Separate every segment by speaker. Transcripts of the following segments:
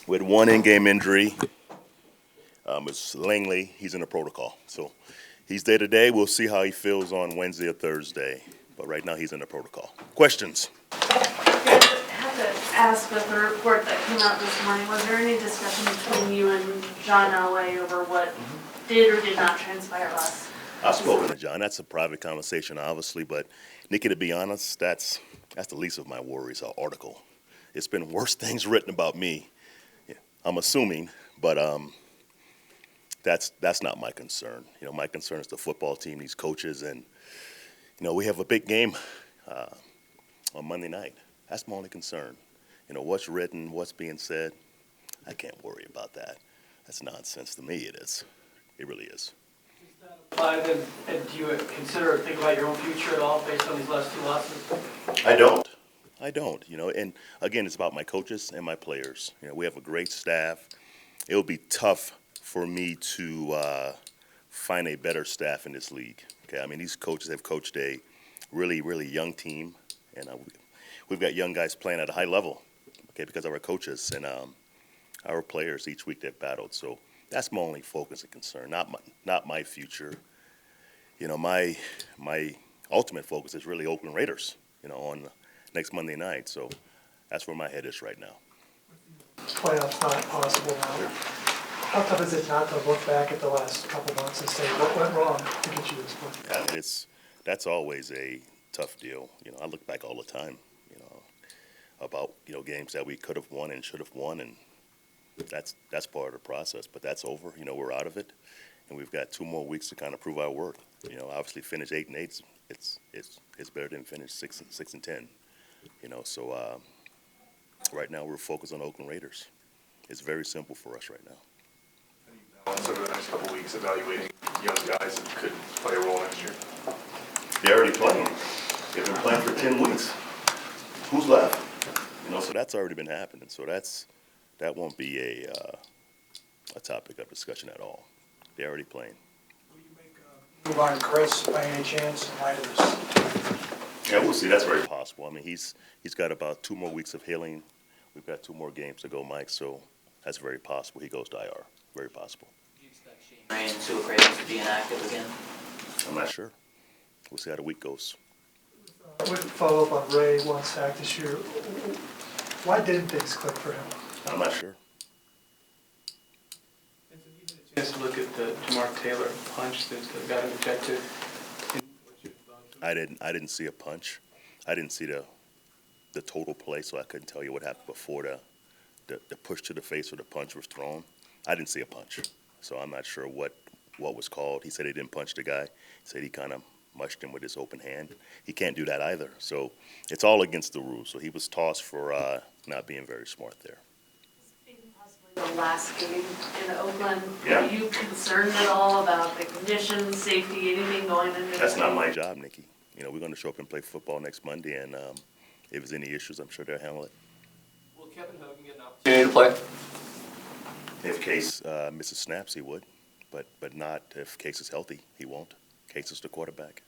Speaker 1: with one in-game injury. It's Langley. He's in the protocol. So he's day to day. We'll see how he feels on Wednesday or Thursday. But right now he's in the protocol. Questions?
Speaker 2: I have to ask, with the report that came out this morning, was there any discussion between you and John Elway over what did or did not transpire last?
Speaker 1: I've spoken to John. That's a private conversation, obviously. But Nikki, to be honest, that's the least of my worries. Our article. It's been worse things written about me. Yeah, I'm assuming, but that's not my concern. My concern is the football team, these coaches, and we have a big game on Monday night. That's my only concern. What's written, what's being said. I can't worry about that. That's nonsense to me. It is. It really is.
Speaker 3: Does that apply then, and do you consider or think about your own future at all based on these last two losses?
Speaker 1: I don't. And again, it's about my coaches and my players. We have a great staff. It'll be tough for me to find a better staff in this league. Okay, I mean, these coaches have coached a really, really young team, and we've got young guys playing at a high level, okay, because of our coaches and our players. Each week they've battled, so that's my only focus and concern, not my future. My ultimate focus is really Oakland Raiders, on next Monday night, so that's where my head is right now.
Speaker 4: Playoffs not possible now. How tough is it not to look back at the last couple months and say, what went wrong to get you this point?
Speaker 1: Yeah, that's always a tough deal. I look back all the time, about games that we could have won and should have won, and that's part of the process. But that's over. We're out of it, and we've got 2 more weeks to kind of prove our worth. Obviously finish 8-8. It's better than finish 6-10. So right now we're focused on Oakland Raiders. It's very simple for us right now.
Speaker 5: Balance over the next couple of weeks evaluating young guys that could play a role next year?
Speaker 1: They're already playing. They've been playing for 10 weeks. Who's left? So that's already been happening. So that won't be a topic of discussion at all. They're already playing.
Speaker 4: Will you make a move on Chris by any chance in light of this?
Speaker 1: Yeah, we'll see. That's very possible. I mean, he's got about 2 more weeks of healing. We've got 2 more games to go, Mike. So that's very possible. He goes to IR. Very possible.
Speaker 6: Do you expect Shane Ray and Suacrates to be inactive again?
Speaker 1: I'm not sure. We'll see how the week goes.
Speaker 4: I would follow up on Ray one sack this year. Why didn't things click for him?
Speaker 1: I'm not sure.
Speaker 3: Just look at the Mark Taylor punch that got him ejected.
Speaker 1: I didn't see a punch. I didn't see the total play, so I couldn't tell you what happened before the push to the face or the punch was thrown. I didn't see a punch, so I'm not sure what was called. He said he didn't punch the guy. He said he kind of mushed him with his open hand. He can't do that either. So it's all against the rules. So he was tossed for not being very smart there.
Speaker 2: Possibly the last game in Oakland.
Speaker 1: Yeah.
Speaker 2: Are you concerned at all about the conditions, safety, anything going into
Speaker 1: That's
Speaker 2: this
Speaker 1: not
Speaker 2: game?
Speaker 1: my job, Nikki. We're going to show up and play football next Monday, and if there's any issues, I'm sure they'll handle it.
Speaker 3: Will Kevin Hogan get an opportunity to play?
Speaker 1: If Case misses snaps, he would, but not if Case is healthy. He won't. Case is the quarterback.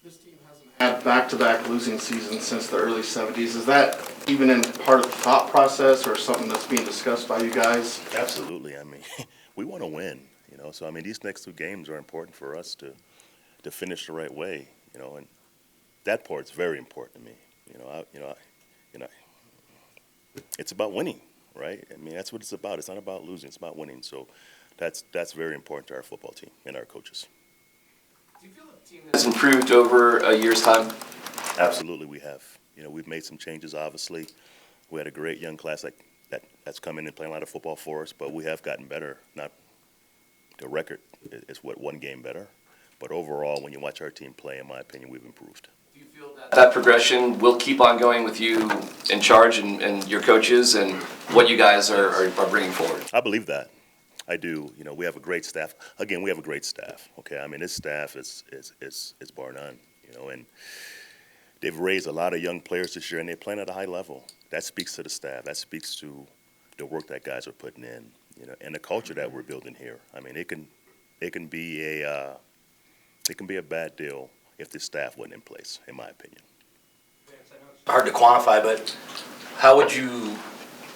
Speaker 7: This team hasn't had back-to-back losing seasons since the early 70s. Is that even in part of the thought process or something that's being discussed by you guys?
Speaker 1: Absolutely. I mean, we want to win, So, I mean, these next 2 games are important for us to finish the right way, and that part's very important to me. It's about winning, right? I mean, that's what it's about. It's not about losing. It's about winning. So that's very important to our football team and our coaches.
Speaker 8: Do you feel the team has improved over a year's time?
Speaker 1: Absolutely, we have. We've made some changes, obviously. We had a great young class that's come in and playing a lot of football for us, but we have gotten better. Not the record is what 1 game better, but overall, when you watch our team play, in my opinion, we've improved.
Speaker 8: Do you feel that progression will keep on going with you in charge and your coaches and what you guys are bringing forward?
Speaker 1: I believe that. I do. We have a great staff. Again, we have a great staff. Okay, I mean, this staff is bar none. And they've raised a lot of young players this year, and they're playing at a high level. That speaks to the staff. That speaks to the work that guys are putting in. And the culture that we're building here. I mean, it can be a bad deal if the staff wasn't in place, in my opinion.
Speaker 9: Hard to quantify, but how would you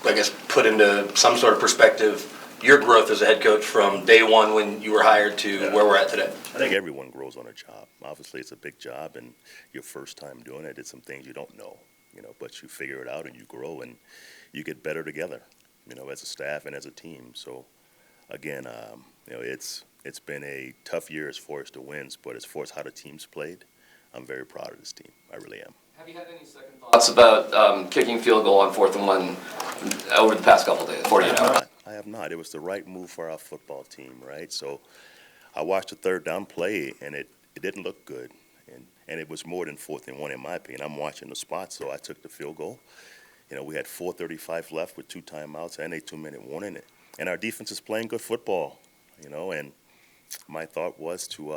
Speaker 9: I guess, put into some sort of perspective your growth as a head coach from day one when you were hired to where we're at today?
Speaker 1: I think everyone grows on a job. Obviously, it's a big job, and your first time doing it, it's some things you don't know, but you figure it out and you grow and you get better together, as a staff and as a team. So, again, it's been a tough year as far as the wins, but as far as how the team's played, I'm very proud of this team. I really am.
Speaker 8: Have you had any second thoughts about kicking field goal on 4th and 1 over the past couple days, 48 hours?
Speaker 1: I have not. It was the right move for our football team, right? So I watched the third down play, and it didn't look good. And it was more than 4th and 1 in my opinion. I'm watching the spot, so I took the field goal. We had 4:35 left with 2 timeouts and a 2-minute warning. And our defense is playing good football, and my thought was to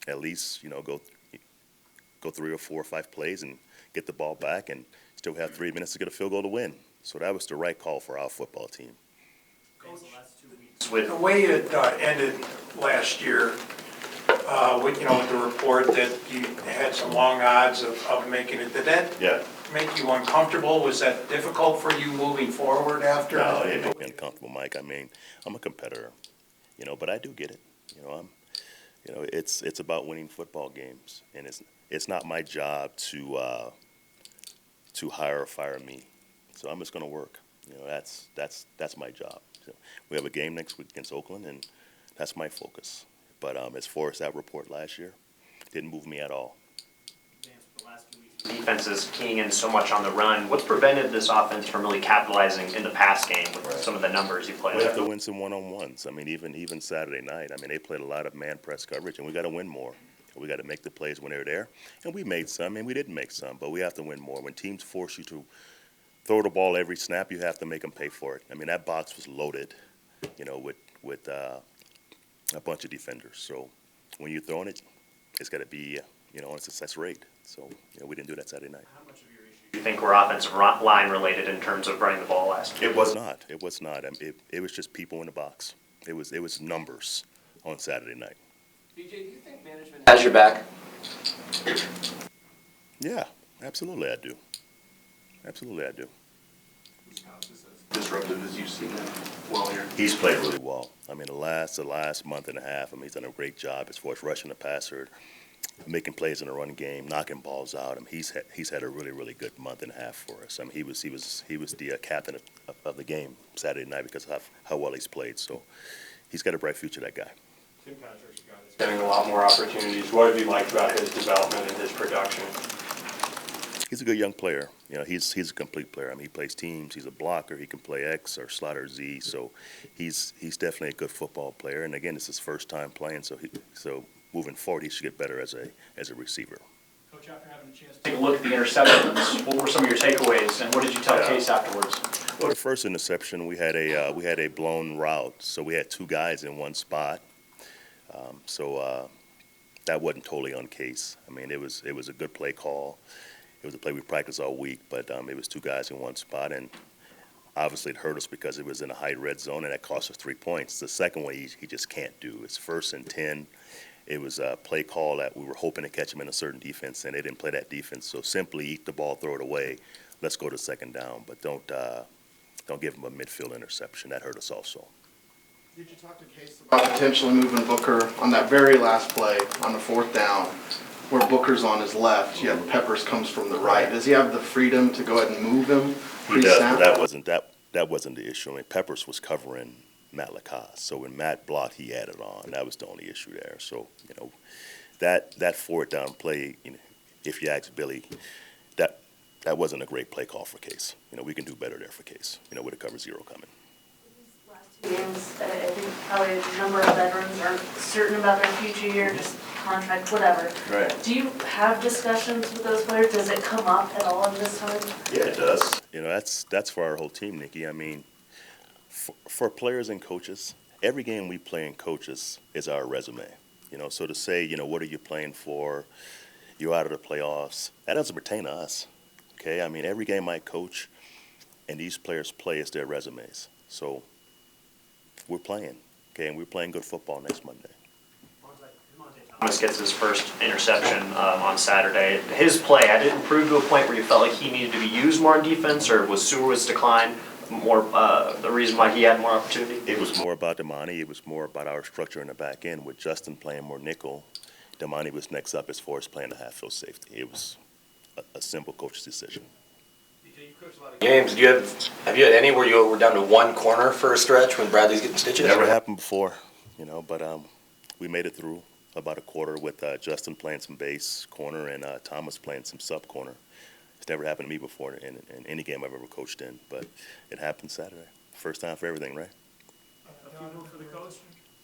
Speaker 1: at least, go 3 or 4 or 5 plays and get the ball back and still have 3 minutes to get a field goal to win. So that was the right call for our football team.
Speaker 10: With the way it ended last year, with the report that you had some long odds of making it, did that make you uncomfortable? Was that difficult for you moving forward after?
Speaker 1: No, it made me uncomfortable, Mike. I mean, I'm a competitor, but I do get it. It's about winning football games, and it's not my job to hire or fire me. So I'm just going to work. That's my job. So we have a game next week against Oakland, and that's my focus. But as far as that report last year, didn't move me at all.
Speaker 11: Defense is keying in so much on the run. What's prevented this offense from really capitalizing in the pass game with some of the numbers you played?
Speaker 1: We have to win some one-on-ones. I mean, even Saturday night, they played a lot of man press coverage, and we got to win more. We got to make the plays when they're there, and we made some, and we didn't make some, but we have to win more. When teams force you to throw the ball every snap, you have to make them pay for it. That box was loaded, with a bunch of defenders. So when you're throwing it, it's got to be, on a success rate. So, we didn't do that Saturday night.
Speaker 11: How much of your issues do you think were offensive line related in terms of running the ball last year?
Speaker 1: It was not. It was not. It was just people in the box. It was numbers on Saturday night.
Speaker 8: BJ, do you think management has your back?
Speaker 1: Yeah, absolutely I do. Absolutely I do.
Speaker 5: Disruptive as you've seen him well here.
Speaker 1: He's played really well. The last month and a half, he's done a great job as far as rushing the passer, making plays in the run game, knocking balls out. He's had a really, really good month and a half for us. He was the captain of the game Saturday night because of how well he's played. So he's got a bright future, that guy.
Speaker 10: Tim Patrick's got us getting a lot more opportunities. What have you liked about his development and his production?
Speaker 1: He's a good young player. He's a complete player. He plays teams. He's a blocker. He can play X or slot or Z. So he's definitely a good football player. And again, it's his first time playing. So moving forward, he should get better as a receiver.
Speaker 3: Coach, after having a chance to take a look at the interceptions, what were some of your takeaways, and what did you tell Case afterwards?
Speaker 1: Well, the first interception, we had a blown route. So we had 2 guys in one spot. That wasn't totally on Case. It was a good play call. It was a play we practiced all week, but it was 2 guys in one spot, and obviously it hurt us because it was in a high red zone, and that cost us 3 points. The second one he just can't do. It's 1st and 10. It was a play call that we were hoping to catch him in a certain defense, and they didn't play that defense. So simply eat the ball, throw it away. Let's go to 2nd down, but don't give him a midfield interception. That hurt us also.
Speaker 7: Did you talk to Case about potentially moving Booker on that very last play on the 4th down, where Booker's on his left, you have Peppers comes from the right? Does he have the freedom to go ahead and move him
Speaker 1: He does,
Speaker 7: pre-snap?
Speaker 1: but that wasn't the issue. Peppers was covering Matt Lacoste, so when Matt blocked, he added on. That was the only issue there. So that 4th down play, if you ask Billy, that wasn't a great play call for Case. We can do better there for Case. With a cover 0 coming.
Speaker 2: Last 2 games, I think probably a number of veterans aren't certain about their future here, just contract, whatever.
Speaker 1: Right.
Speaker 2: Do you have discussions with those players? Does it come up at all in this time?
Speaker 1: Yeah, it does. That's for our whole team, Nikki. For players and coaches, every game we play in coaches is our resume. So to say, what are you playing for? You're out of the playoffs. That doesn't pertain to us. Okay, every game I coach and these players play is their resumes. So we're playing, okay, and we're playing good football next Monday.
Speaker 11: Thomas gets his first interception on Saturday. His play, had it improved to a point where you felt like he needed to be used more on defense, or was Seward's decline more, the reason why he had more opportunity?
Speaker 1: It was more about Damani. It was more about our structure in the back end with Justin playing more nickel. Damani was next up as far as playing the half-field safety. It was a simple coach's decision.
Speaker 9: Games, have you had any where you were down to one corner for a stretch when Bradley's getting stitches?
Speaker 1: Never happened before, but we made it through about a quarter with Justin playing some base corner and Thomas playing some sub corner. It's never happened to me before in any game I've ever coached in, but it happened Saturday. First time for everything, right?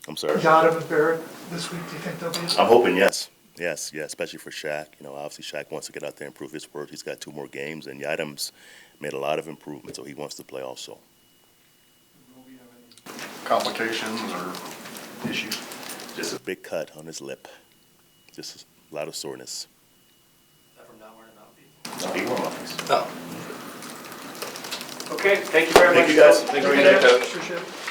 Speaker 1: I'm sorry?
Speaker 4: Yadam and Barrett this week, do you think they'll be?
Speaker 1: I'm hoping yes. Yes, especially for Shaq. Obviously Shaq wants to get out there and prove his worth. He's got 2 more games, and Yadam's made a lot of improvements, so he wants to play also.
Speaker 5: Complications or issues?
Speaker 1: Just a big cut on his lip. Just a lot of soreness.
Speaker 3: Is that from not wearing mouthpiece?
Speaker 1: No, he wore mouthpiece.
Speaker 9: No.
Speaker 3: Okay, thank you very much.
Speaker 1: Thank you, guys.
Speaker 3: Thank
Speaker 1: Thank
Speaker 3: you.
Speaker 1: you, Coach.
Speaker 4: Appreciate it.